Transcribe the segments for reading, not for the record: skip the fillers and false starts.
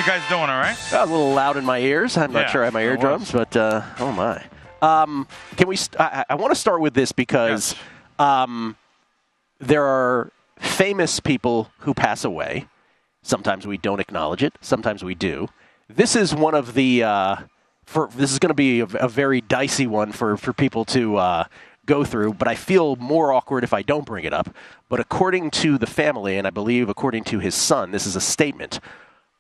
you guys doing, all right? That was a little loud in my ears. I'm not sure I have my eardrums, but oh my. Can we? I want to start with this because there are famous people who pass away. Sometimes we don't acknowledge it. Sometimes we do. This is one of the. This is going to be a very dicey one for people to go through, but I feel more awkward if I don't bring it up. But according to the family, and I believe according to his son, this is a statement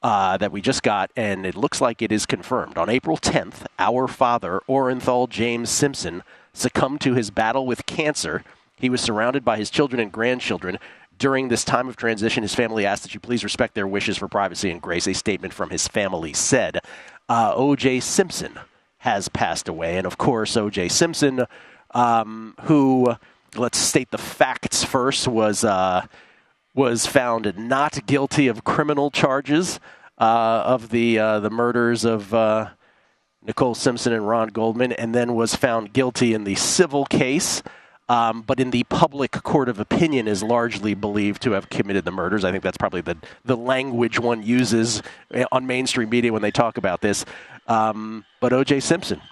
that we just got, and it looks like it is confirmed. On April 10th, our father, Orenthal James Simpson, succumbed to his battle with cancer. He was surrounded by his children and grandchildren. During this time of transition, his family asked that you please respect their wishes for privacy and grace. A statement from his family said, O.J. Simpson has passed away. And, of course, O.J. Simpson, who, let's state the facts first, was found not guilty of criminal charges of the murders of Nicole Simpson and Ron Goldman, and then was found guilty in the civil case. But in the public court of opinion is largely believed to have committed the murders. I think that's probably the language one uses on mainstream media when they talk about this. But O.J. Simpson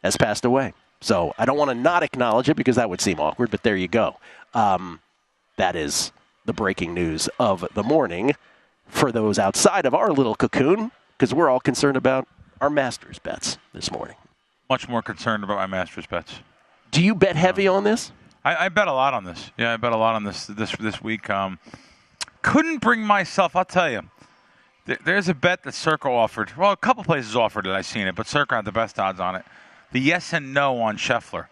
has passed away. So I don't want to not acknowledge it because that would seem awkward, but there you go. That is the breaking news of the morning for those outside of our little cocoon, because we're all concerned about our Masters bets this morning. Much more concerned about my Masters bets. Do you bet heavy on this? I bet a lot on this. Yeah, I bet a lot on this week. Couldn't bring myself. I'll tell you. There's a bet that Circa offered. Well, a couple places offered it. I've seen it, but Circa had the best odds on it. The yes and no on Scheffler.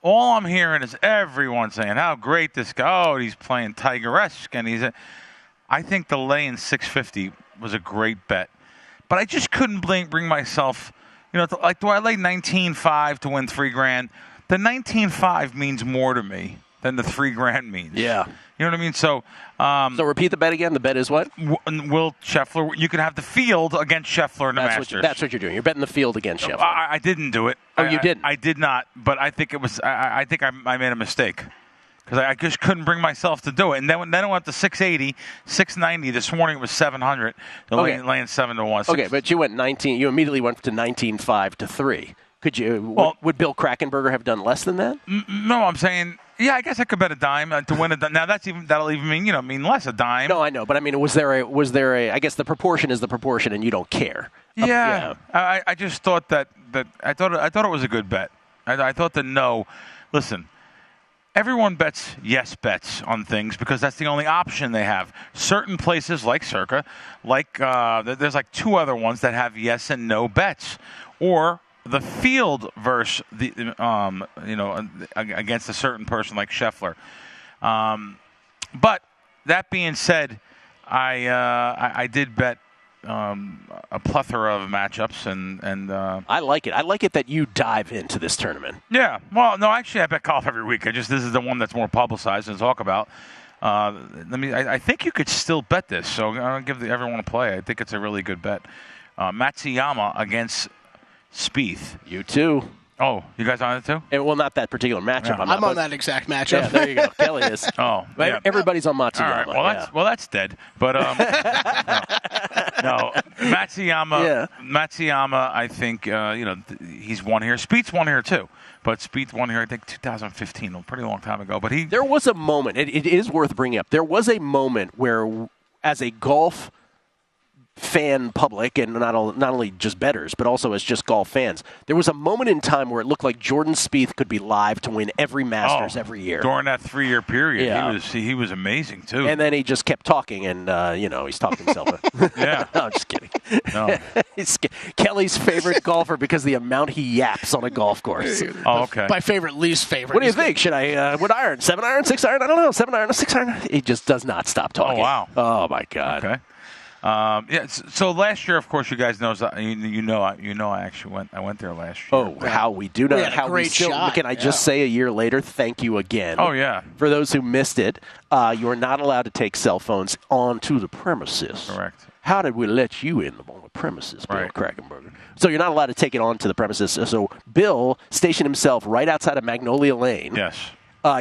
All I'm hearing is everyone saying how great this guy. Oh, he's playing Tiger-esque, and I think the lay in 650 was a great bet, but I just couldn't bring myself. Do I lay 19.5 to win $3,000? The 19.5 means more to me than the $3,000 means. Yeah. You know what I mean? So repeat the bet again. The bet is what? Will Scheffler? You can have the field against Scheffler in the Masters. That's what you're doing. You're betting the field against Scheffler. I didn't do it. Oh, you didn't? I did not. But I think it was. I think I made a mistake because I just couldn't bring myself to do it. And then it went to 680, 690. This morning it was 700. Laying 7-1. Okay, but you went 19. You immediately went to 19.5 to 3. Could you? Would Bill Krackomberger have done less than that? No, I'm saying. Yeah, I guess I could bet a dime to win a dime. Now that'll even mean less a dime. No, I know, but I mean, was there a? I guess the proportion is the proportion, and you don't care. Yeah. I just thought that I thought it was a good bet. I thought that no. Listen, everyone bets yes bets on things because that's the only option they have. Certain places like Circa, there's like two other ones that have yes and no bets, or the field versus the against a certain person like Scheffler. But that being said, I did bet a plethora of matchups and I like it. I like it that you dive into this tournament. Yeah. Well, no, actually, I bet golf every week. this is the one that's more publicized and talk about. I think you could still bet this, so I'll give everyone a play. I think it's a really good bet. Matsuyama against Spieth. You too. Oh, you guys on it too? Well, not that particuur matchup. Yeah. I'm on that exact matchup. Yeah, there you go. Kelley is. Oh, yeah. Everybody's on Matsuyama. All right. Well, that's dead. But no, Matsuyama. Yeah. Matsuyama. I think he's won here. Spieth's won here too. But Spieth won here, I think, 2015, a pretty long time ago. But there was a moment. It is worth bringing up. There was a moment where, as a golf fan public, and not only just bettors, but also as just golf fans, there was a moment in time where it looked like Jordan Spieth could be live to win every Masters every year. During that 3-year period, yeah. he was amazing, too. And then he just kept talking, and, he's talked himself. Yeah. No, I'm just kidding. No. He's Kelley's favorite golfer because the amount he yaps on a golf course. Oh, okay. My favorite, least favorite. What do you think? Should I, what iron? 7 iron, 6 iron? I don't know. 7 iron, 6 iron? He just does not stop talking. Oh, wow. Oh, my God. Okay. So last year, of course, you guys know I actually went there last year. Oh, how we do know how we still shot. Can I just say a year later, thank you again. Oh yeah. For those who missed it, you are not allowed to take cell phones onto the premises. Correct. How did we let you in on the premises, Bill Right. Krackomberger? So you're not allowed to take it onto the premises. So Bill stationed himself right outside of Magnolia Lane. Yes.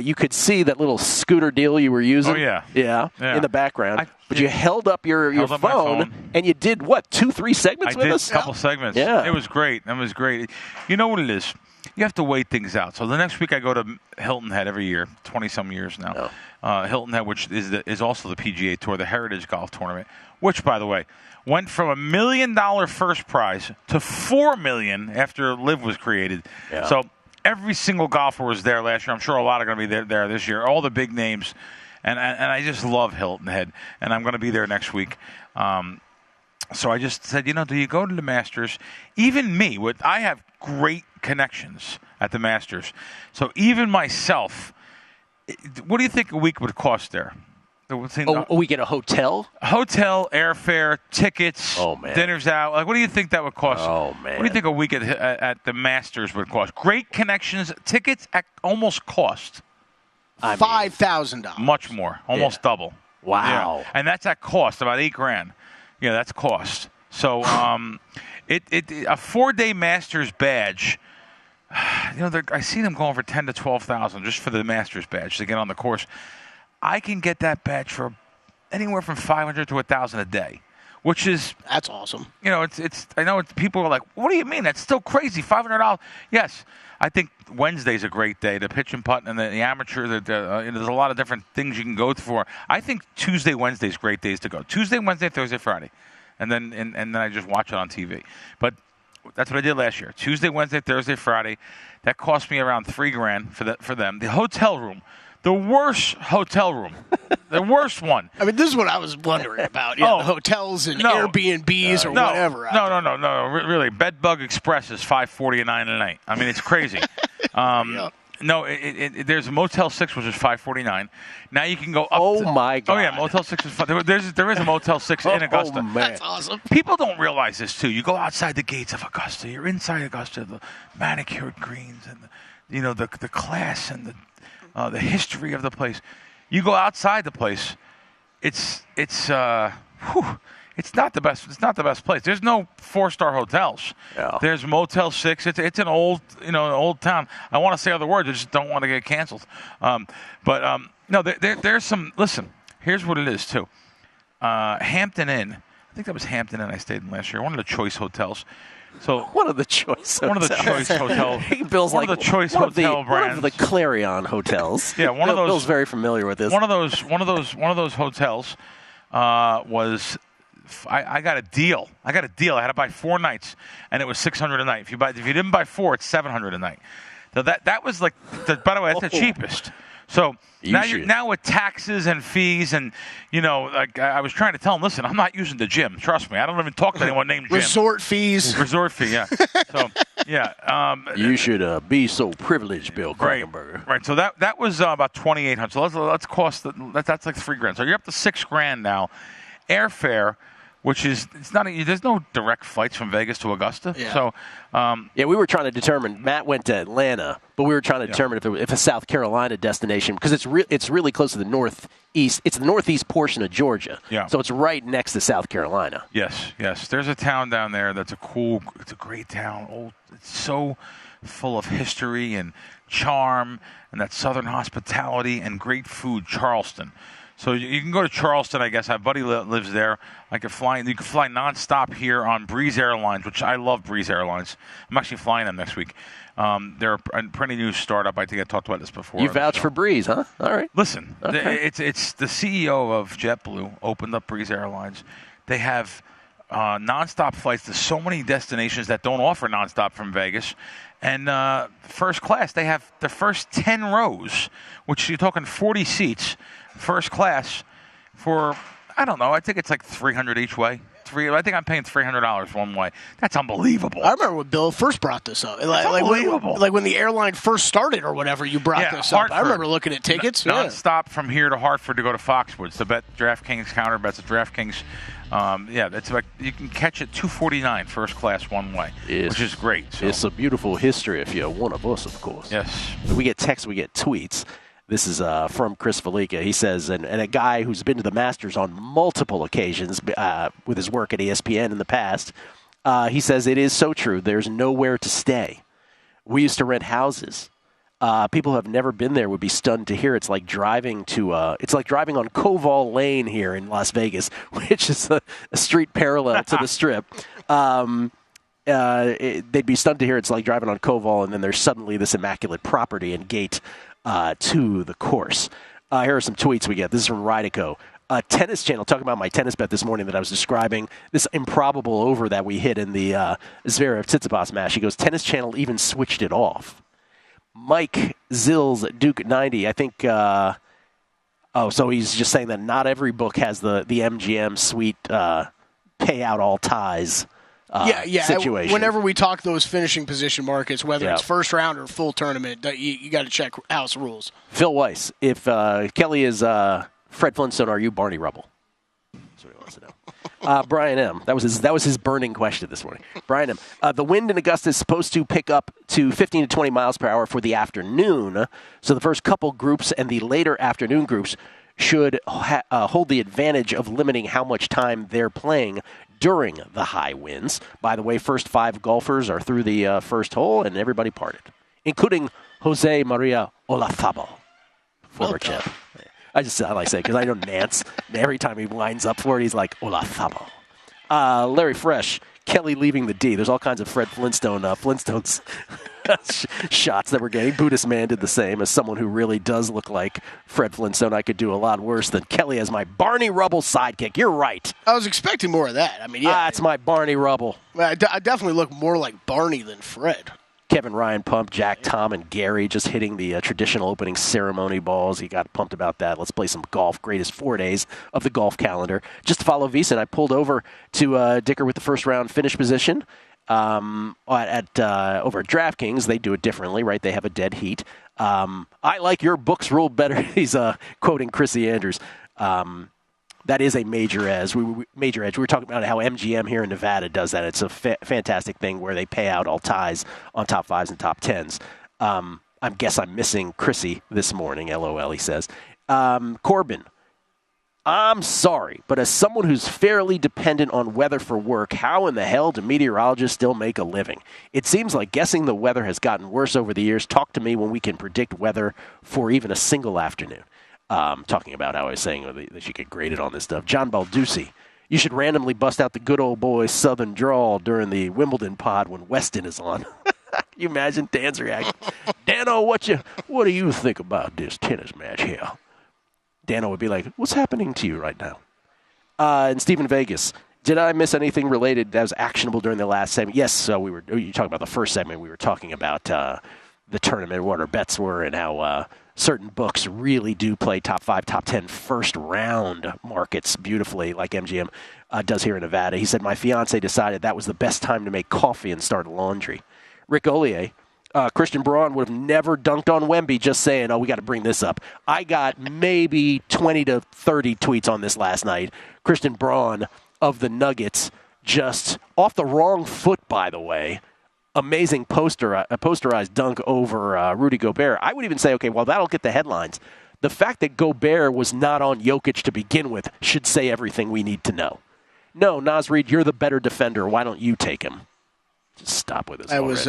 you could see that little scooter deal you were using. Oh, yeah. Yeah, Yeah. in the background. But you yeah. held up your Held up my phone. and you did, what, 2-3 segments I with did us? a couple segments. Yeah. It was great. It was great. You know what it is? You have to wait things out. So the next week I go to Hilton Head every year, 20-some years now. Hilton Head, which is also the PGA Tour, the Heritage Golf Tournament, which, by the way, went from $1 million first prize to $4 million after LIV was created. Yeah. So every single golfer was there last year. I'm sure a lot are going to be there this year. All the big names. And I just love Hilton Head, and I'm going to be there next week. So I just said, do you go to the Masters? Even me, I have great connections at the Masters. So even myself, what do you think a week would cost there? A week at a hotel? Hotel, airfare, tickets, Oh, man. dinners out. Like, what do you think that would cost? Oh, man. What do you think a week at the Masters would cost? Great connections, tickets at almost cost. $5,000. Much more, almost double. Wow. Yeah. And that's at cost, about $8,000. Yeah, that's cost. So, a 4-day Masters badge. I see them going for $10,000 to $12,000 just for the Masters badge to get on the course. I can get that badge for anywhere from $500 to $1,000 a day, which is That's awesome. it's. I know people are like, what do you mean? That's still crazy. $500. Yes, I think Wednesday's a great day. The pitch and putt and the amateur. There's a lot of different things you can go for. I think Tuesday, Wednesday's great days to go. Tuesday, Wednesday, Thursday, Friday, and then I just watch it on TV. But that's what I did last year. Tuesday, Wednesday, Thursday, Friday. That cost me around $3,000 for them. The hotel room. The worst hotel room. The worst one. I mean, this is what I was wondering about. The hotels and Airbnbs or whatever. No. Really, Bedbug Express is $549 a night. I mean, it's crazy. No, there's a Motel 6, which is $549. Now you can go up. Oh, my God. Oh, yeah, Motel 6 is fun. There is a Motel 6 in Augusta. Oh, man. That's awesome. People don't realize this, too. You go outside the gates of Augusta. You're inside Augusta, the manicured greens and the class and the history of the place. You go outside the place, it's not the best. It's not the best place. There's no 4-star hotels. Yeah. There's Motel 6. It's an old old town. I want to say other words. I just don't want to get canceled. No, there's some. Listen, here's what it is too. Hampton Inn. I think that was Hampton Inn I stayed in last year. One of the choice hotels. So One of the choice hotels. One of the choice hotel. Bill's one like of the choice one hotel of the, brands. One of the Clarion hotels. Yeah, one of those. Bill's very familiar with this. One of those hotels was. I got a deal. I had to buy 4 nights, and it was $600 a night. If you didn't buy 4, it's $700 a night. So that was like. By the way, that's the cheapest. So now with taxes and fees and like I was trying to tell him, listen, I'm not using the gym. Trust me, I don't even talk to anyone named Jim. Resort fees. Resort fee, yeah. So yeah. You should be so privileged, Bill Krackomberger. Right. So that was about $2,800. So let's cost that's like $3,000. So you're up to $6,000 now. Airfare. Which is there's no direct flights from Vegas to Augusta. Yeah. So we were trying to determine. Matt went to Atlanta, but we were trying to determine if a South Carolina destination, because it's really close to the northeast. It's the northeast portion of Georgia. Yeah. So it's right next to South Carolina. Yes. There's a town down there that's it's a great town. It's so full of history and charm and that southern hospitality and great food. Charleston. So you can go to Charleston, I guess. My buddy lives there. You can fly nonstop here on Breeze Airlines, which I love Breeze Airlines. I'm actually flying them next week. They're a pretty new startup. I think I talked about this before. You vouch for Breeze, huh? All right. Listen, okay. It's the CEO of JetBlue opened up Breeze Airlines. They have nonstop flights to so many destinations that don't offer nonstop from Vegas. And first class, they have the first 10 rows, which you're talking 40 seats. First class for, I don't know, I think it's like $300 each way. I think I'm paying $300 one way. That's unbelievable. I remember when Bill first brought this up. Unbelievable. Like when the airline first started or whatever, you brought this up. I remember looking at tickets. Non-stop from here to Hartford to go to Foxwoods. To bet DraftKings counter bets at DraftKings. That's like you can catch it $249 first class one way, which is great. So. It's a beautiful history if you're one of us, of course. Yes. We get texts, we get tweets. This is from Chris Felica. He says, and a guy who's been to the Masters on multiple occasions with his work at ESPN in the past, he says, it is so true. There's nowhere to stay. We used to rent houses. People who have never been there would be stunned to hear it's like driving on Koval Lane here in Las Vegas, which is a street parallel to the Strip. They'd be stunned to hear it's like driving on Koval, and then there's suddenly this immaculate property and gate to the course. Here are some tweets we get. This is from Rydico. Tennis Channel, talking about my tennis bet this morning that I was describing, this improbable over that we hit in the Zverev-Tsitsipas match. He goes, Tennis Channel even switched it off. Mike Zills, Duke 90, I think, so he's just saying that not every book has the MGM sweet pay out all ties situation. Whenever we talk those finishing position markets, whether it's first round or full tournament, you got to check house rules. Phil Weiss, if Kelley is Fred Flintstone, are you Barney Rubble? That's what he wants to know. Brian M. That was his burning question this morning. Brian M. The wind in Augusta is supposed to pick up to 15 to 20 miles per hour for the afternoon. So the first couple groups and the later afternoon groups should hold the advantage of limiting how much time they're playing during the high winds. By the way, first 5 golfers are through the first hole, and everybody parted, including Jose Maria Olazabal, former champ. I like to say it because I know Nance. Every time he winds up for it, he's like, Olazabal. Larry Fresh, Kelley leaving the D. There's all kinds of Fred Flintstones shots that we're getting. Buddhist Man did the same. As someone who really does look like Fred Flintstone, I could do a lot worse than Kelley as my Barney Rubble sidekick. You're right. I was expecting more of that. I mean, it's my Barney Rubble. I definitely look more like Barney than Fred. Kevin Ryan pumped, Jack, Tom, and Gary just hitting the traditional opening ceremony balls. He got pumped about that. Let's play some golf. Greatest 4 days of the golf calendar. Just to follow VSiN, I pulled over to Dicker with the first round finish position over at DraftKings. They do it differently, right? They have a dead heat. I like your books rule better. He's quoting Chrissy Andrews. That is a major edge. We were talking about how MGM here in Nevada does that. It's a fantastic thing where they pay out all ties on top 5s and top 10s. I guess I'm missing Chrissy this morning, LOL, he says. Corbin, I'm sorry, but as someone who's fairly dependent on weather for work, how in the hell do meteorologists still make a living? It seems like guessing the weather has gotten worse over the years. Talk to me when we can predict weather for even a single afternoon. Talking about how I was saying that you get graded on this stuff. John Balducci, you should randomly bust out the good old boy Southern drawl during the Wimbledon pod when Weston is on. Can you imagine Dan's reaction? Dano, what do you think about this tennis match here? Dano would be like, what's happening to you right now? And Stephen Vegas, did I miss anything related that was actionable during the last segment? Yes, so you talking about the first segment. We were talking about the tournament, what our bets were, and how certain books really do play top 5, top 10 first round markets beautifully, like MGM does here in Nevada. He said, my fiance decided that was the best time to make coffee and start laundry. Rick Ollier, Christian Braun would have never dunked on Wemby, just saying, we got to bring this up. I got maybe 20 to 30 tweets on this last night. Christian Braun of the Nuggets, just off the wrong foot, by the way. Amazing posterized dunk over Rudy Gobert. I would even say, okay, well, that'll get the headlines. The fact that Gobert was not on Jokic to begin with should say everything we need to know. No, Naz Reid, you're the better defender. Why don't you take him? Just stop with this. I was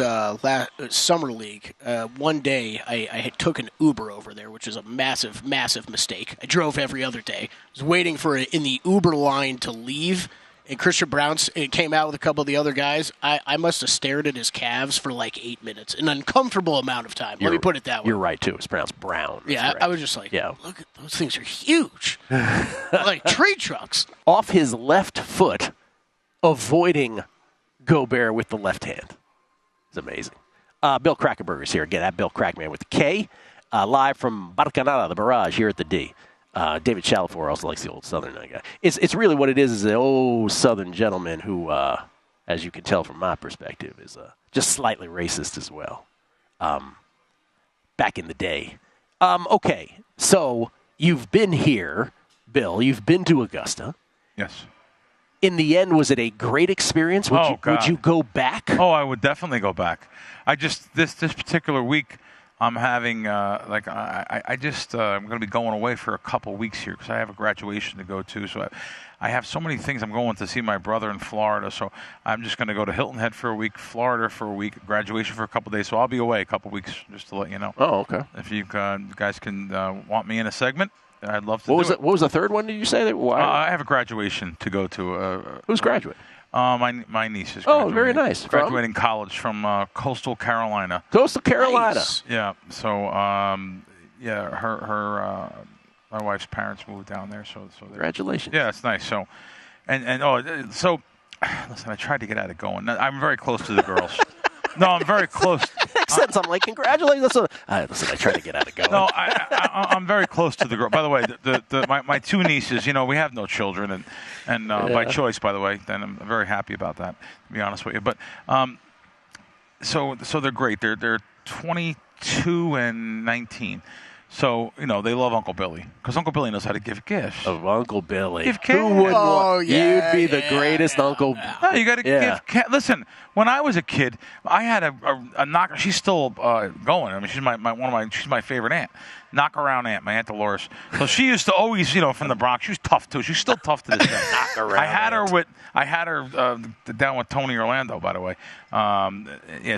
Summer League. One day, I took an Uber over there, which is a massive, massive mistake. I drove every other day. I was waiting for it in the Uber line to leave. And Christian Brown came out with a couple of the other guys. I must have stared at his calves for like 8 minutes, an uncomfortable amount of time. Let me put it that way. You're right, too. It's pronounced Brown. Yeah, I was just like, look at those things are huge. Like tree trunks. Off his left foot, avoiding Gobert with the left hand. It's amazing. Bill Krackomberger is here again, at Bill Crackman with the K, live from Barcanada, the barrage here at the D. David Chalafour also likes the old Southern guy. It's really what it is an old Southern gentleman who, as you can tell from my perspective, is just slightly racist as well. Back in the day. Okay, so you've been here, Bill. You've been to Augusta. Yes. In the end, was it a great experience? Would you go back? Oh, I would definitely go back. This particular week, I'm having I just I'm going to be going away for a couple weeks here because I have a graduation to go to. So I have so many things. I'm going to see my brother in Florida, so I'm just going to go to Hilton Head for a week, Florida for a week, graduation for a couple days. So I'll be away a couple weeks, just to let you know. Oh, okay. If you guys can want me in a segment, I'd love to. What was the third one? Did you say that? I have a graduation to go to. Who's graduate? My niece is. Oh, very nice. Graduating college from Coastal Carolina. Coastal Carolina. Nice. Yeah. So her my wife's parents moved down there, so Congratulations. Yeah, it's nice. So, so listen, I tried to get at it going. I'm very close to the girls. No, I'm very close. Since I'm like, congratulations. Listen, I tried to get at it going. No, I'm very close to the girl. By the way, my two nieces, we have no children, and by choice, by the way, and I'm very happy about that, to be honest with you. But so they're great. They're 22 and 19. So, they love Uncle Billy because Uncle Billy knows how to give gifts. Of Uncle Billy. Give cash. Who wouldn't want? Yeah, You'd be the greatest uncle. No, you got to give cash. Listen, when I was a kid, I had a knock. She's still going. I mean, she's my favorite aunt. Knock around aunt, my Aunt Dolores. So she used to always, from the Bronx. She was tough too. She's still tough to this day. Knock around. I had her down with Tony Orlando, by the way.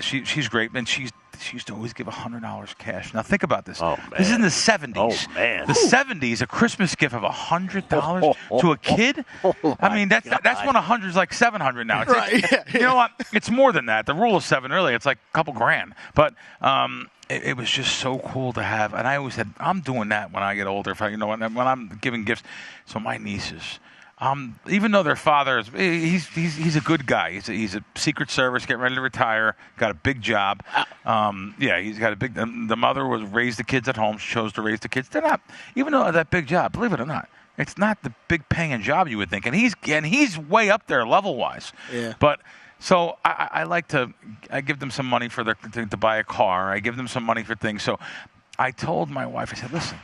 She's great, and she used to always give $100 cash. Now think about this. Oh, man. This is in the 70s. Oh, man. The 70s, a Christmas gift of $100 to a kid. I mean, that's when 100 is like 700 now. You know what? It's more than that. The rule of 7 really, it's like a couple grand. But it was just so cool to have, and I always said, I'm doing that when I get older. When I'm giving gifts. So my nieces. Even though their father is, he's a good guy. He's a Secret Service, getting ready to retire, got a big job. He's got a big. The mother raised the kids at home. She chose to raise the kids. They're not, even though that big job. Believe it or not, it's not the big paying job you would think. And he's way up there level wise. Yeah. But so I give them some money for to buy a car. I give them some money for things. So I told my wife, I said, listen.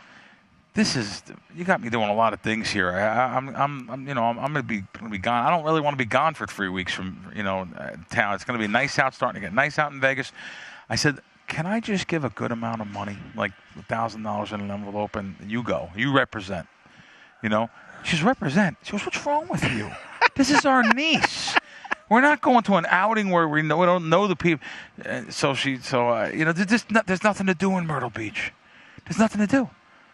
You got me doing a lot of things here. I'm going to be gone. I don't really want to be gone for 3 weeks from town. It's going to be nice out, starting to get nice out in Vegas. I said, can I just give a good amount of money, like $1,000 in an envelope, and you go. You represent. She says, represent. She goes, what's wrong with you? This is our niece. We're not going to an outing where we don't know the people. There's nothing to do in Myrtle Beach. There's nothing to do.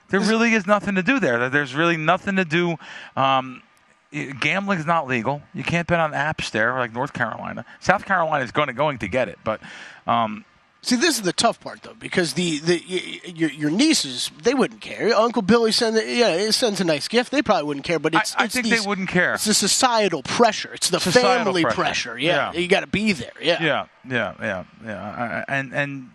There really is nothing to do there. There's really nothing to do. Gambling is not legal. You can't bet on apps there, like North Carolina. South Carolina is going to get it, but. See, this is the tough part, though, because your nieces, they wouldn't care. Uncle Billy sends a nice gift. They probably wouldn't care, but I think they wouldn't care. It's the societal pressure. It's the family pressure. Yeah, you got to be there. Yeah. And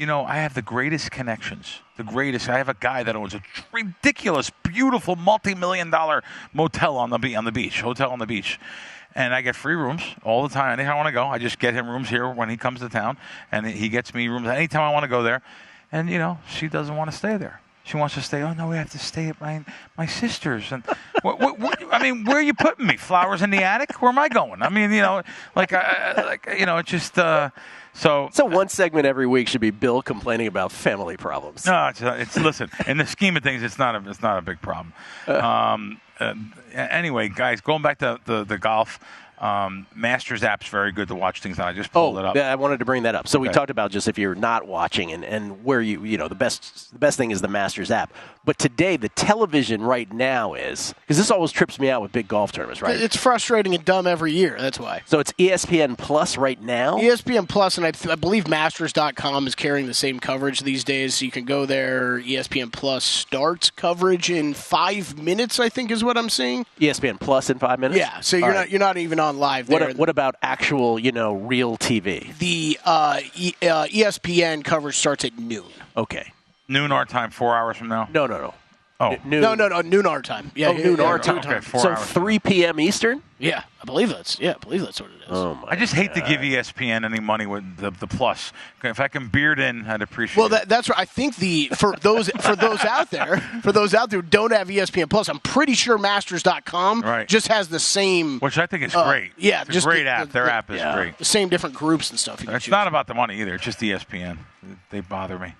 I have the greatest connections. The greatest. I have a guy that owns a ridiculous, beautiful, multi-million-dollar motel on the beach, hotel on the beach. And I get free rooms all the time. Anytime I want to go, I just get him rooms here when he comes to town. And he gets me rooms anytime I want to go there. And, she doesn't want to stay there. She wants to stay. Oh, no, we have to stay at my sister's. And where are you putting me? Flowers in the attic? Where am I going? I mean, it's just... So one segment every week should be Bill complaining about family problems. No, it's listen. In the scheme of things, it's not a big problem. Anyway, guys, going back to the golf. Masters app's very good to watch things on. I just pulled it up. I wanted to bring that up. So we talked about just if you're not watching and where the best thing is the Masters app. But today the television right now is, because this always trips me out with big golf tournaments, right? It's frustrating and dumb every year. That's why. So it's ESPN Plus right now? ESPN Plus, and I believe Masters.com is carrying the same coverage these days. So you can go there. ESPN Plus starts coverage in 5 minutes, I think is what I'm seeing. ESPN Plus in 5 minutes? Yeah. So you're not even on live there. What about actual, real TV? The ESPN coverage starts at noon. Okay. Noon our time, 4 hours from now? No. Oh. Noon our time. Yeah, noon our time. Okay, 4 so hours. 3 p.m. Eastern? Yeah, I believe that's what it is. Oh my I just hate to give ESPN any money with the plus. If I can beard in, I'd appreciate it. Well, that's right. I think for those out there who don't have ESPN Plus, I'm pretty sure Masters.com just has the same. Which I think is great. Yeah, it's a great app. Their app is great. The same different groups and stuff. It's not about the money either. It's just ESPN. They bother me.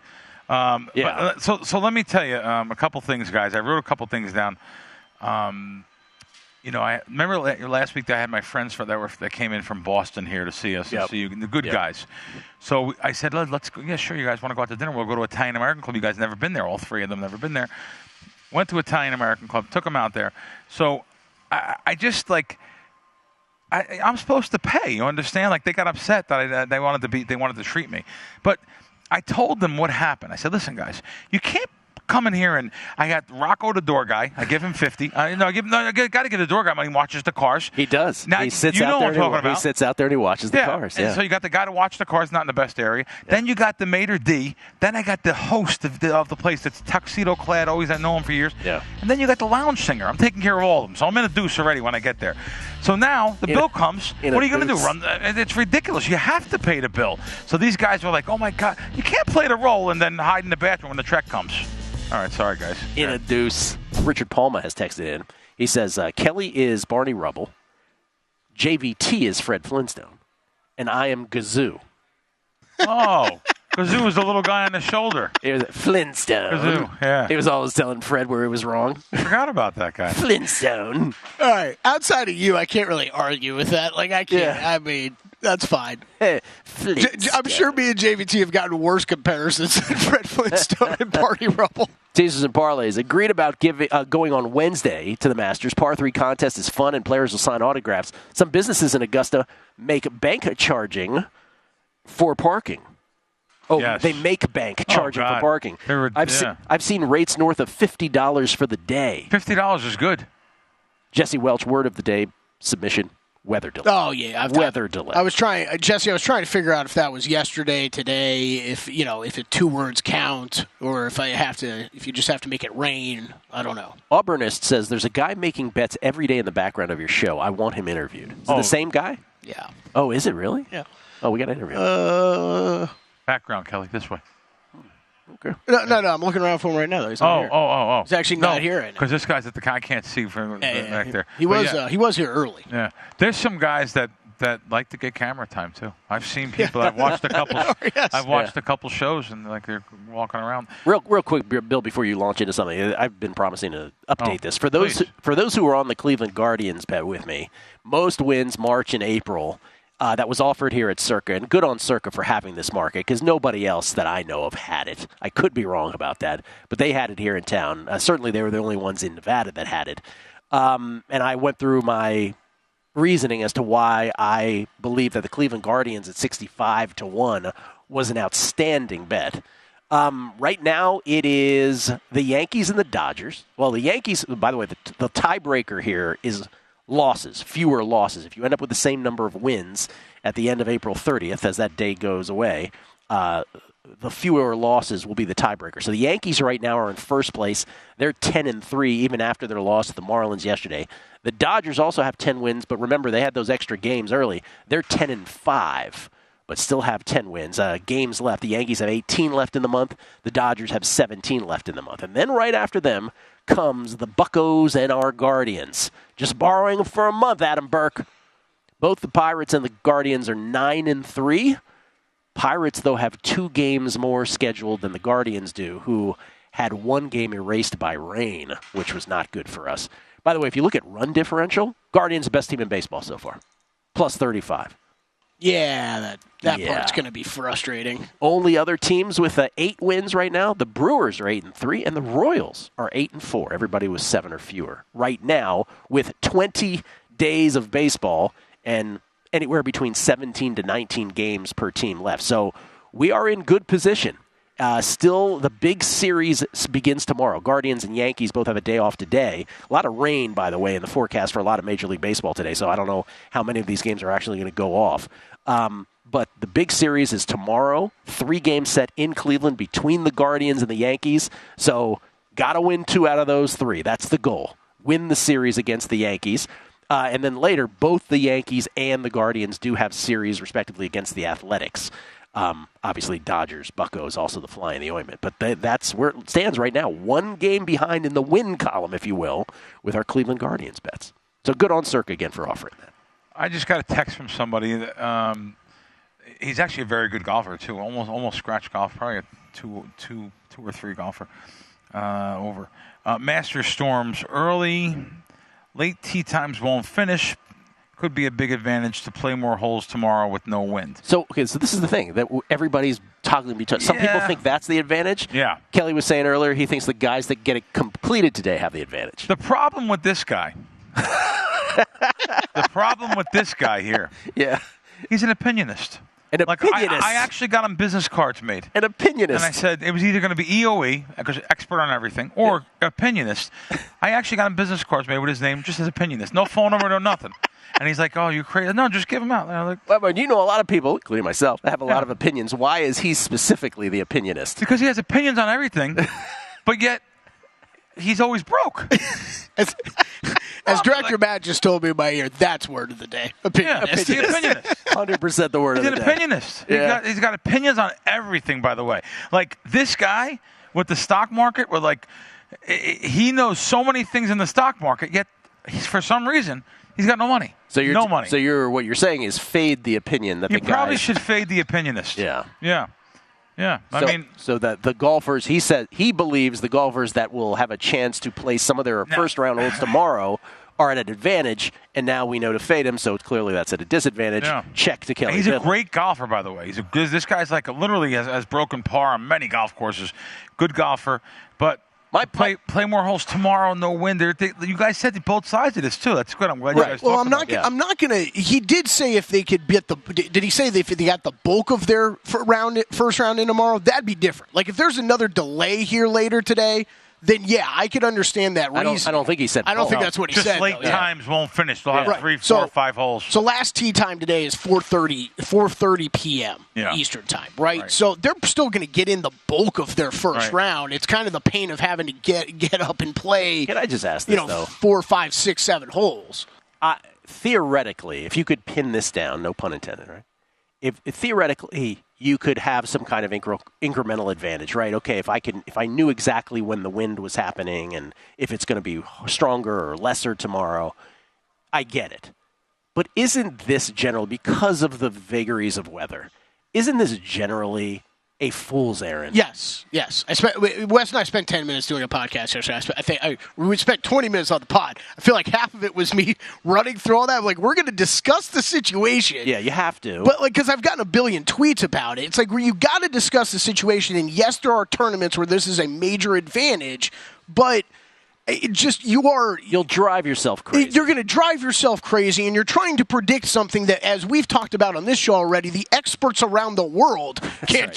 Yeah. So let me tell you a couple things, guys. I wrote a couple things down. I remember last week that I had my friends that came in from Boston here to see us and see you, the good guys. So I said, let's go. Yeah, sure, you guys want to go out to dinner? We'll go to Italian American Club. You guys never been there. All three of them never been there. Went to Italian American Club, took them out there. So I just I'm supposed to pay. You understand? Like they got upset that they wanted to treat me, but I told them what happened. I said, listen, guys, you can't come in here and I got Rocco, the door guy. I give him $50. I got to give the door guy money. He watches the cars. He does. Now, he sits you out know there. what I'm talking about. He sits out there and he watches the cars. Yeah. And so you got the guy to watch the cars, not in the best area. Yeah. Then you got the maitre d'. Then I got the host of the place that's tuxedo clad. Always I know him for years. Yeah. And then you got the lounge singer. I'm taking care of all of them. So I'm in a deuce already when I get there. So now the bill comes. What are you going to do? It's ridiculous. You have to pay the bill. So these guys were like, oh my God, you can't play the role and then hide in the bathroom when the trek comes. All right, sorry, guys. In a deuce. Richard Palma has texted in. He says, Kelley is Barney Rubble, JVT is Fred Flintstone, and I am Gazoo. Oh, Gazoo was the little guy on the shoulder. It was Flintstone. Gazoo, yeah. He was always telling Fred where he was wrong. I forgot about that guy. Flintstone. All right, outside of you, I can't really argue with that. I can't. Yeah. I mean, that's fine. Flintstone. I'm sure me and JVT have gotten worse comparisons than Fred Flintstone and Barney Rubble. Teasers and parlays agreed about going on Wednesday to the Masters. Par 3 contest is fun and players will sign autographs. Some businesses in Augusta make bank charging for parking. Oh, yes. They make bank charging for parking. I've seen rates north of $50 for the day. $50 is good. Jesse Welch, word of the day submission. Weather delay. Oh yeah, weather delay. I was trying to figure out if that was yesterday, today, if it 2 words count, or if you just have to make it rain. I don't know. Auburnist says there's a guy making bets every day in the background of your show. I want him interviewed. Is it the same guy? Yeah. Oh, is it really? Yeah. Oh, we got to interview him. Background, Kelley, this way. Okay. No, I'm looking around for him right now. Though. He's not here. He's actually not here right now. Because this guy's at I can't see from back there. He was here early. Yeah. There's some guys that like to get camera time too. I've seen people. I've watched a couple. Yes. I've watched a couple shows and they're walking around. Real quick, Bill, before you launch into something, I've been promising to update this for those who are on the Cleveland Guardians bet with me. Most wins March and April. That was offered here at Circa, and good on Circa for having this market because nobody else that I know of had it. I could be wrong about that, but they had it here in town. Certainly, they were the only ones in Nevada that had it. And I went through my reasoning as to why I believe that the Cleveland Guardians at 65-1 was an outstanding bet. Right now, it is the Yankees and the Dodgers. Well, the Yankees, by the way, the tiebreaker here is fewer losses. If you end up with the same number of wins at the end of April 30th, as that day goes away, the fewer losses will be the tiebreaker. So the Yankees right now are in first place. They're 10-3, even after their loss to the Marlins yesterday. The Dodgers also have 10 wins, but remember, they had those extra games early. They're 10-5, but still have 10 wins. Games left. The Yankees have 18 left in the month. The Dodgers have 17 left in the month. And then right after them comes the Buccos and our Guardians. Just borrowing them for a month, Adam Burke. Both the Pirates and the Guardians are 9-3. Pirates, though, have 2 games more scheduled than the Guardians do, who had 1 game erased by rain, which was not good for us. By the way, if you look at run differential, Guardians the best team in baseball so far, plus 35. Yeah, that part's going to be frustrating. Only other teams with 8 wins right now, the Brewers are 8-3, and the Royals are 8-4. Everybody was 7 or fewer. Right now, with 20 days of baseball and anywhere between 17 to 19 games per team left. So we are in good position. Still, the big series begins tomorrow. Guardians and Yankees both have a day off today. A lot of rain, by the way, in the forecast for a lot of Major League Baseball today, so I don't know how many of these games are actually going to go off. But the big series is tomorrow. 3 games set in Cleveland between the Guardians and the Yankees. So got to win 2 out of those 3. That's the goal. Win the series against the Yankees. And then later, both the Yankees and the Guardians do have series, respectively, against the Athletics. Obviously, Dodgers, Buccos, also the fly in the ointment. But that's where it stands right now. 1 game behind in the win column, if you will, with our Cleveland Guardians bets. So good on Circa again for offering that. I just got a text from somebody. He's actually a very good golfer, too. Almost scratch golf. Probably two or three golfer over. Masters storms early, late tee times won't finish. Could be a big advantage to play more holes tomorrow with no wind. So this is the thing that everybody's talking to each other. Some people think that's the advantage. Yeah. Kelley was saying earlier he thinks the guys that get it completed today have the advantage. The problem with this guy, here, he's an opinionist. I actually got him business cards made. An opinionist. And I said it was either going to be EOE, because expert on everything, or opinionist. I actually got him business cards made with his name, just as opinionist. No phone number, no nothing. And he's like, "Oh, you crazy?" No, just give them out. And I'm like, well, but you know a lot of people, including myself, that have a lot of opinions. Why is he specifically the opinionist? Because he has opinions on everything, but yet he's always broke. As Director Matt just told me in my ear, that's word of the day. It's the opinionist. 100% the word of the day. He's an opinionist. Yeah. He's got opinions on everything, by the way. Like this guy with the stock market, he knows so many things in the stock market, yet for some reason, he's got no money. No money. So what you're saying is fade the opinion that the guy. You probably should fade the opinionist. Yeah. Yeah. So that the golfers, he said, he believes the golfers that will have a chance to play some of their first round holes tomorrow are at an advantage, and now we know to fade him, so clearly that's at a disadvantage. Yeah. Check to Kelley. He's a great golfer, by the way. This guy's literally has broken par on many golf courses. Good golfer, but play more holes tomorrow. No wind. You guys said both sides of this too. That's good. I'm glad you guys. Well, I'm not gonna. He did say if they could get the. Did he say if they got the bulk of their first round in tomorrow? That'd be different. Like if there's another delay here later today, then I could understand that reason. I don't think he said. I don't think that's what he said. Just late times won't finish. They'll have 3, 4, 5 holes. So last tee time today is 4:30 p.m. Eastern time, right? So they're still going to get in the bulk of their first round. It's kind of the pain of having to get up and play. Can I just ask this though? 4, 5, 6, 7 holes. Theoretically, if you could pin this down, no pun intended, right? If theoretically you could have some kind of incremental advantage, right? Okay, if I knew exactly when the wind was happening and if it's going to be stronger or lesser tomorrow, I get it. But isn't this generally, because of the vagaries of weather, isn't this generally a fool's errand? Yes. Wes and I spent 10 minutes doing a podcast yesterday. We spent 20 minutes on the pod. I feel like half of it was me running through all that. I'm like, we're going to discuss the situation. Yeah, you have to. But because I've gotten a billion tweets about it. It's like you got to discuss the situation. And yes, there are tournaments where this is a major advantage, but you'll drive yourself crazy. You're going to drive yourself crazy, and you're trying to predict something that, as we've talked about on this show already, the experts around the world can't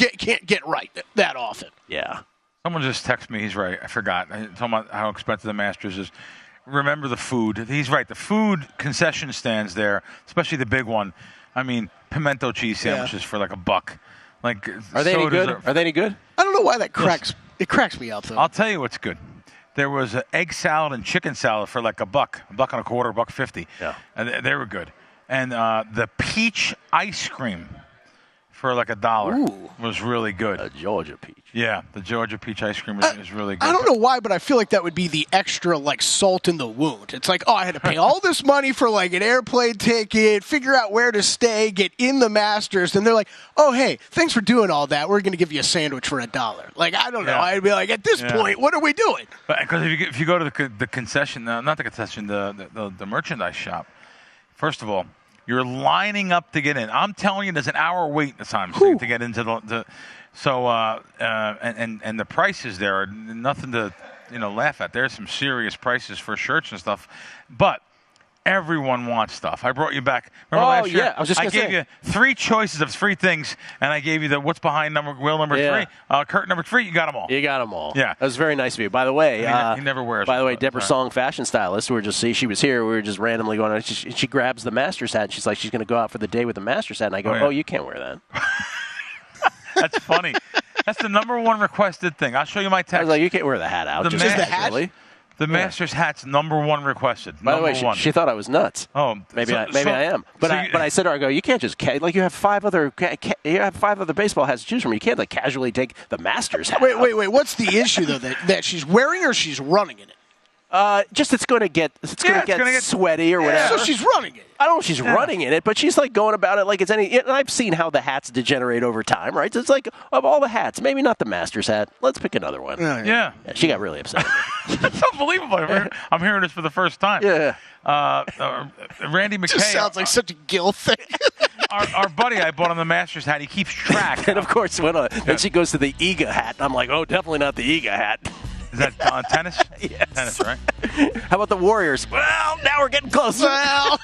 get right that often. Yeah. Someone just texted me. He's right. I forgot. I talking about how expensive the Masters is. Remember the food. He's right. The food concession stands there, especially the big one. I mean, pimento cheese sandwiches for like $1. Like, are they any good? Are they any good? I don't know why that cracks. It cracks me up though. I'll tell you what's good. There was an egg salad and chicken salad for like $1, $1.25, $1.50. Yeah, and they were good. And the peach ice cream for like $1 was really good. A Georgia peach. Yeah, the Georgia peach ice cream is really good. I don't know why, but I feel like that would be the extra salt in the wound. It's like, I had to pay all this money for an airplane ticket, figure out where to stay, get in the Masters, and they're like, oh, hey, thanks for doing all that. We're going to give you a sandwich for $1. I don't know. I'd be like, at this point, what are we doing? Because if you go to the concession, not the concession, the merchandise shop, first of all, you're lining up to get in. I'm telling you, there's an hour wait time to get into the and the prices there are nothing to laugh at. There's some serious prices for shirts and stuff, but everyone wants stuff. I brought you back. Remember last year? I gave you 3 choices of 3 things, and I gave you the what's behind wheel number 3, curtain number 3. You got them all. You got them all. Yeah, that was very nice of you. By the way, he never wears. By the way, Deborah Song, fashion stylist. She was here. We were just randomly going. She grabs the Masters hat. And she's like, she's going to go out for the day with the Masters hat. And I go, oh, you can't wear that. That's funny. That's the number 1 requested thing. I'll show you my text. I was like, you can't wear the hat out. Just the hat? Really? The Masters hat's number 1 requested. By the way, she thought I was nuts. Oh, maybe I am. But I said to her, I go, you can't just you have 5 other baseball hats to choose from. You can't casually take the Masters hat. Wait. What's the issue though that she's wearing or she's running in it? Just it's going to get sweaty or whatever. So she's running it. I don't know if she's running in it, but she's like going about it like it's any. And I've seen how the hats degenerate over time, right? So it's like of all the hats, maybe not the Masters hat. Let's pick another one. Yeah. She got really upset. It's unbelievable. I'm hearing this for the first time. Yeah. Randy McKay. Just sounds like such a Gill thing. Our buddy I bought on the Masters hat. He keeps track. And of course, then she goes to the EGA hat. And I'm like, oh, definitely not the EGA hat. Is that tennis? Yes. Tennis, right? How about the Warriors? Well, now we're getting close. Well,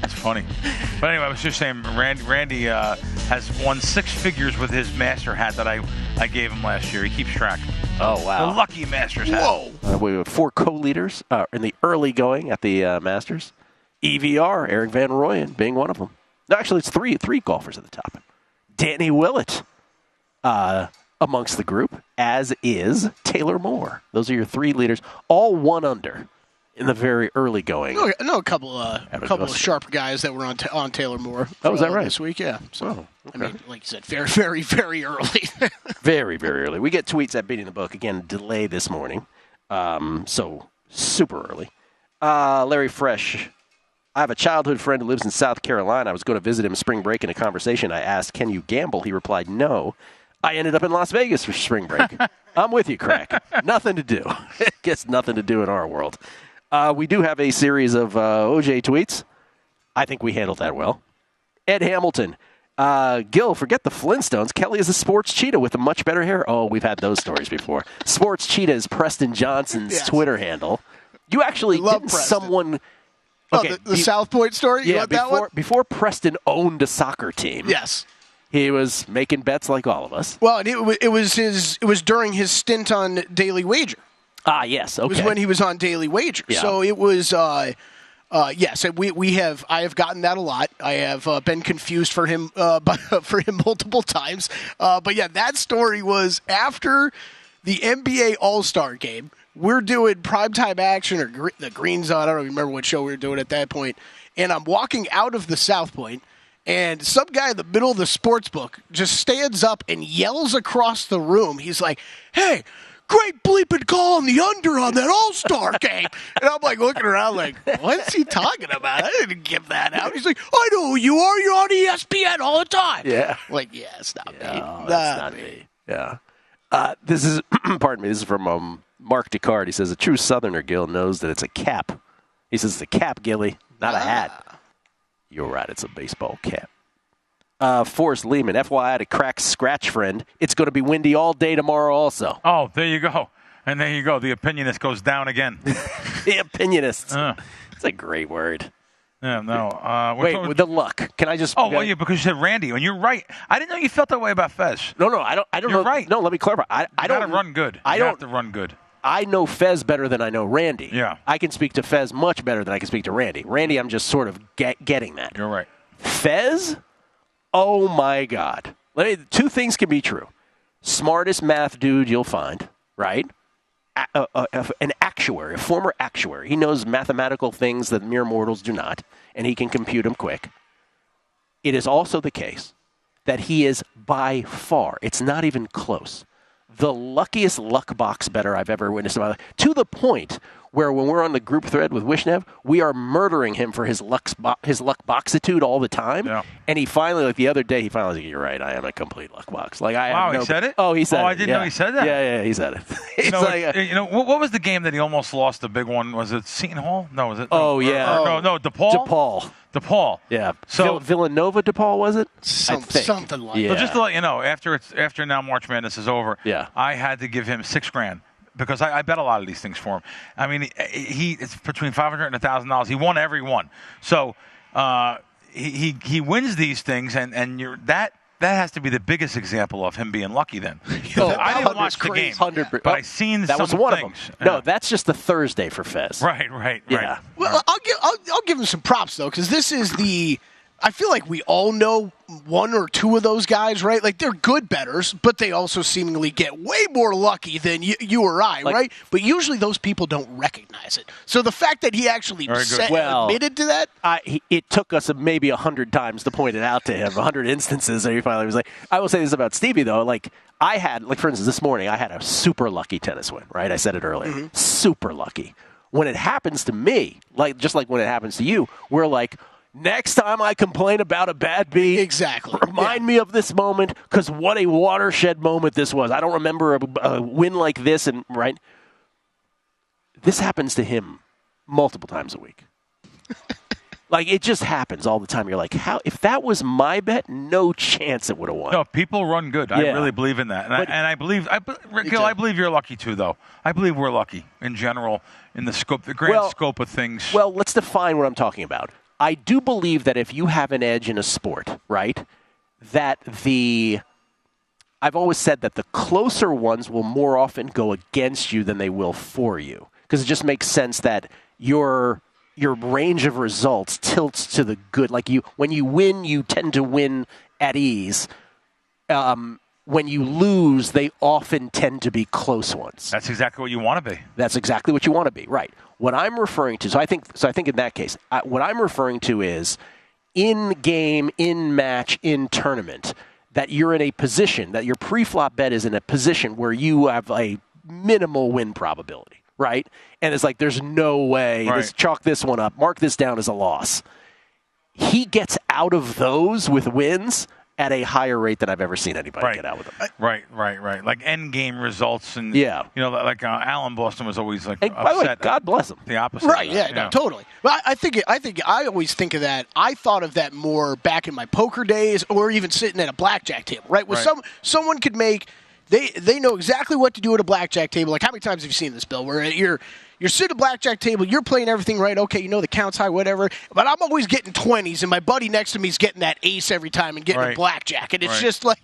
That's funny. But anyway, I was just saying, Randy has won 6 figures with his Master hat that I gave him last year. He keeps track. Oh, wow. The lucky Masters hat. whoa. We have 4 co-leaders in the early going at the Masters. EVR, Eric Van Rooyen being one of them. No, actually, it's three golfers at the top. Danny Willett amongst the group, as is Taylor Moore. Those are your 3 leaders, all 1 under in the very early going. I know a couple of sharp guys that were on Taylor Moore. Oh, is that right? This week, yeah. So, okay. I mean, like you said, very, very, very early. Very, very early. We get tweets at Beating the Book. Again, delay this morning. So super early. Larry Fresh. I have a childhood friend who lives in South Carolina. I was going to visit him spring break. In a conversation, I asked, can you gamble? He replied, no. I ended up in Las Vegas for spring break. I'm with you, Crack. Nothing to do. Guess nothing to do in our world. We do have a series of OJ tweets. I think we handled that well. Ed Hamilton. Gill, forget the Flintstones. Kelley is a sports cheetah with a much better hair. Oh, we've had those stories before. Sports cheetah is Preston Johnson's Twitter handle. You actually didn't someone... Okay, the South Point story? You want that one? Before Preston owned a soccer team. Yes. He was making bets like all of us. Well, and it was during his stint on Daily Wager. Ah, yes. Okay. It was when he was on Daily Wager. Yeah. So it was yes, I have gotten that a lot. I have been confused for him multiple times. But yeah, that story was after the NBA All-Star game. We're doing primetime action or the Green Zone. I don't remember what show we were doing at that point. And I'm walking out of the South Point, and some guy in the middle of the sports book just stands up and yells across the room. He's like, hey, great bleeping call on the under on that All-Star game. And I'm like looking around like, what's he talking about? I didn't give that out. He's like, I know who you are. You're on ESPN all the time. Yeah. I'm like, yeah, it's not me. No, that's not me. Yeah. This is, pardon me, this is from Mark Descartes. He says, a true Southerner, Gill, knows that it's a cap. He says, it's a cap, Gilly, not a hat. You're right, it's a baseball cap. Forrest Lehman, FYI to Crack's scratch friend, it's going to be windy all day tomorrow also. Oh, there you go. And there you go. The opinionist goes down again. The opinionist. It's a great word. Yeah, no. Wait, with the luck. Can I just... Oh, well, yeah, because you said Randy, and you're right. I didn't know you felt that way about Fez. No, I don't You're know. Right. No, let me clarify. I don't got to run good. You have to run good. I know Fez better than I know Randy. Yeah. I can speak to Fez much better than I can speak to Randy. Randy, I'm just sort of getting that. You're right. Fez? Oh, my God. 2 things can be true. Smartest math dude you'll find, right? An actuary, a former actuary. He knows mathematical things that mere mortals do not, and he can compute them quick. It is also the case that he is by far, it's not even close, the luckiest luck box bettor I've ever witnessed in my life, to the point where when we're on the group thread with Wishnev, we are murdering him for his luck boxitude all the time. Yeah. And he finally, like the other day, he finally was like, you're right, I am a complete luck box. Like he said it? Oh, he said it. Oh, I didn't know he said that. Yeah, he said it. What was the game that he almost lost the big one? Was it Seton Hall? No, was it? Oh, yeah. No, DePaul? DePaul. Yeah. So Villanova DePaul, was it? Something like Yeah. So just to let you know, after now March Madness is over, yeah. I had to give him $6,000 because I bet a lot of these things for him. I mean, it's between $500 and $1,000. He won every one. So he wins these things, and that has to be the biggest example of him being lucky. Then I didn't watch the game, but I seen that some was one things. of them. No, that's just the Thursday for Fez. Right. Yeah. Well, I'll give him some props though, because this is I feel like we all know one or two of those guys, right? Like, they're good bettors, but they also seemingly get way more lucky than you or I, right? But usually those people don't recognize it. So the fact that he actually admitted to that? It took us maybe 100 times to point it out to him, 100 instances, and he finally was like, I will say this about Stevie, though. Like, I had, like, for instance, this morning, I had a super lucky tennis win, right? I said it earlier. Mm-hmm. Super lucky. When it happens to me, like just like when it happens to you, we're like, next time I complain about a bad beat, exactly. Remind me of this moment, because what a watershed moment this was. I don't remember a win like this, and right? This happens to him multiple times a week. Like, it just happens all the time. You're like, how? If that was my bet, no chance it would have won. No, people run good. Yeah. I really believe in that. And I believe, Gill, I believe you're lucky too, though. I believe we're lucky in general in the grand scope of things. Well, let's define what I'm talking about. I do believe that if you have an edge in a sport, right, that I've always said that the closer ones will more often go against you than they will for you. Because it just makes sense that your range of results tilts to the good. Like, when you win, you tend to win at ease. When you lose, they often tend to be close ones. That's exactly what you want to be. That's exactly what you want to be, right. What I'm referring to, so I think in that case, what I'm referring to is in-game, in-match, in-tournament, that you're in a position, that your pre-flop bet is in a position where you have a minimal win probability, right? And it's like, there's no way, Just chalk this one up, mark this down as a loss. He gets out of those with wins at a higher rate than I've ever seen anybody get out with them. Right. Like end game results, and like Alan Boston was always like upset. By the way, God bless him. The opposite. Right? No, totally. But I think I always think of that. I thought of that more back in my poker days, or even sitting at a blackjack table. Right, where someone could make. They know exactly what to do at a blackjack table. Like, how many times have you seen this, Bill? Where you're sitting at a blackjack table, you're playing everything right. Okay, you know the count's high, whatever. But I'm always getting 20s, and my buddy next to me is getting that ace every time and getting a blackjack. And it's just like,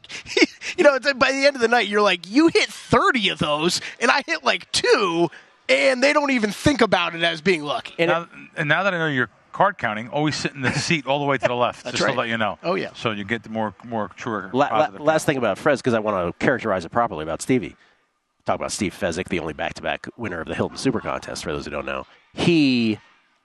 by the end of the night, you're like, you hit 30 of those, and I hit like 2, and they don't even think about it as being lucky. And now that I know you're card counting, always sit in the seat all the way to the left, just to let you know. Oh, yeah. So you get the more truer. Last thing about Fez, because I want to characterize it properly about Stevie. Talk about Steve Fezzik, the only back-to-back winner of the Hilton Super Contest, for those who don't know.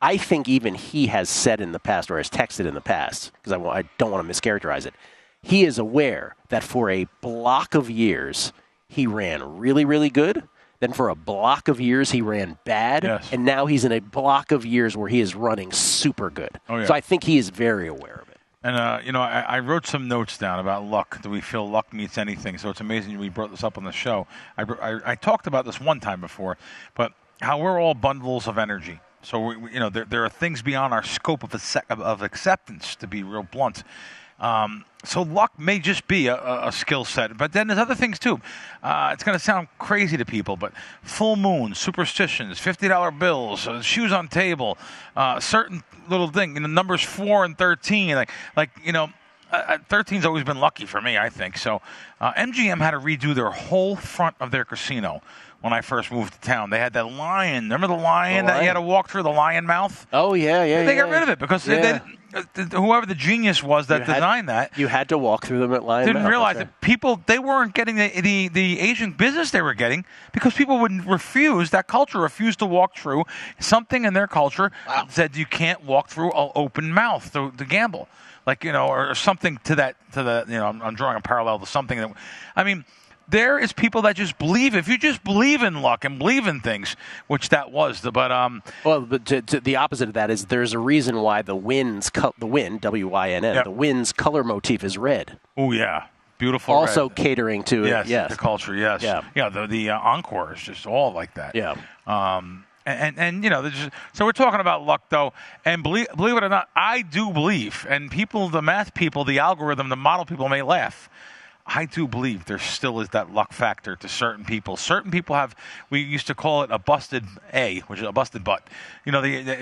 I think even he has said in the past, or has texted in the past, because I don't want to mischaracterize it, he is aware that for a block of years, he ran really, really good. Then for a block of years, he ran bad. Yes. And now he's in a block of years where he is running super good. Oh, yeah. So I think he is very aware of it. And, I wrote some notes down about luck. Do we feel luck meets anything? So it's amazing we brought this up on the show. I talked about this one time before, but how we're all bundles of energy. So, there are things beyond our scope of acceptance, to be real blunt. So luck may just be a skill set, but then there's other things too. It's going to sound crazy to people, but full moon, superstitions, $50 bills, shoes on table, certain little thing. Numbers 4 and 13, 13's always been lucky for me, I think. So MGM had to redo their whole front of their casino when I first moved to town. They had that lion. Remember the lion that you had to walk through, the lion mouth? Oh, yeah. They got rid of it because whoever the genius was that designed that. You had to walk through them at lion Didn't mouth. realize that people, they weren't getting the Asian business they were getting because people would that culture refused to walk through. Something in their culture said you can't walk through an open mouth to gamble. Or something to that, I'm drawing a parallel to something that, there is people that just believe. If you just believe in luck and believe in things, which that was, but the opposite of that is there's a reason why the wind's WYNN, the wind's color motif is red. Oh yeah, beautiful. Also red. catering to the culture. Yes, the encore is just all like that. Yeah. So we're talking about luck, though, and believe it or not, I do believe, and people, the math people, the algorithm, the model people may laugh. I do believe there still is that luck factor to certain people. Certain people have, we used to call it a busted A, which is a busted butt.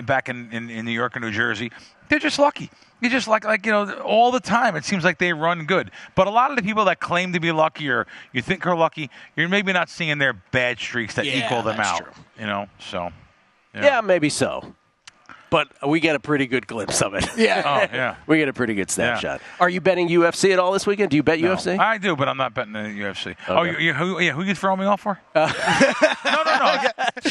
Back in New York and New Jersey, they're just lucky. You just all the time it seems like they run good. But a lot of the people that claim to be lucky or you think are lucky, you're maybe not seeing their bad streaks that equal them out. True. So. Yeah, maybe so. but we get a pretty good glimpse of it. Yeah. Oh, yeah. We get a pretty good snapshot. Are you betting UFC at all this weekend? Do you bet UFC? I do, but I'm not betting the UFC. Okay. Oh, who you throwing me off for? No.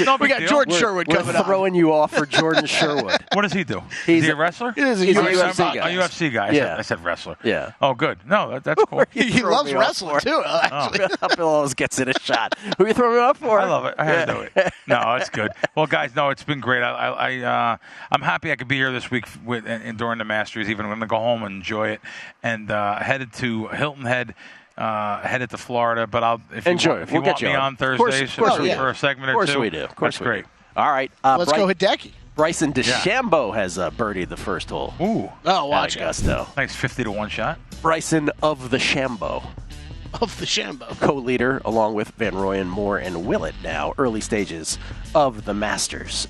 No We big got deal. Jordan Sherwood We're coming up. throwing you off for Jordan Sherwood. What does he do? He's is he a- a wrestler? He's a He's a UFC UFC A guy. UFC guy. Yeah. I said wrestler. Yeah. Oh, good. No, that's cool. He Throw loves me off wrestling, for. too, actually. Bill always gets in a shot. Who are you throwing me off for? I love it. I had to do it. No, it's good. Well, guys, no, it's been great. I'm happy I could be here this week and during the Masters. Even I'm going to go home and enjoy it. And headed to Hilton Head. Headed to Florida, but if you want We'll get me you on Of course Thursday we do. for a segment or two, Of course we do. Of course that's we great. do. All right. Let's go Hideki. Bryson DeChambeau has birdied the first hole. Ooh, Oh, watch at out. Augusta. nice 50-1 shot. Bryson of the Shambo, Of the Shambo. co-leader along with Van Rooyen, Moore, and Willett now, early stages of the Masters.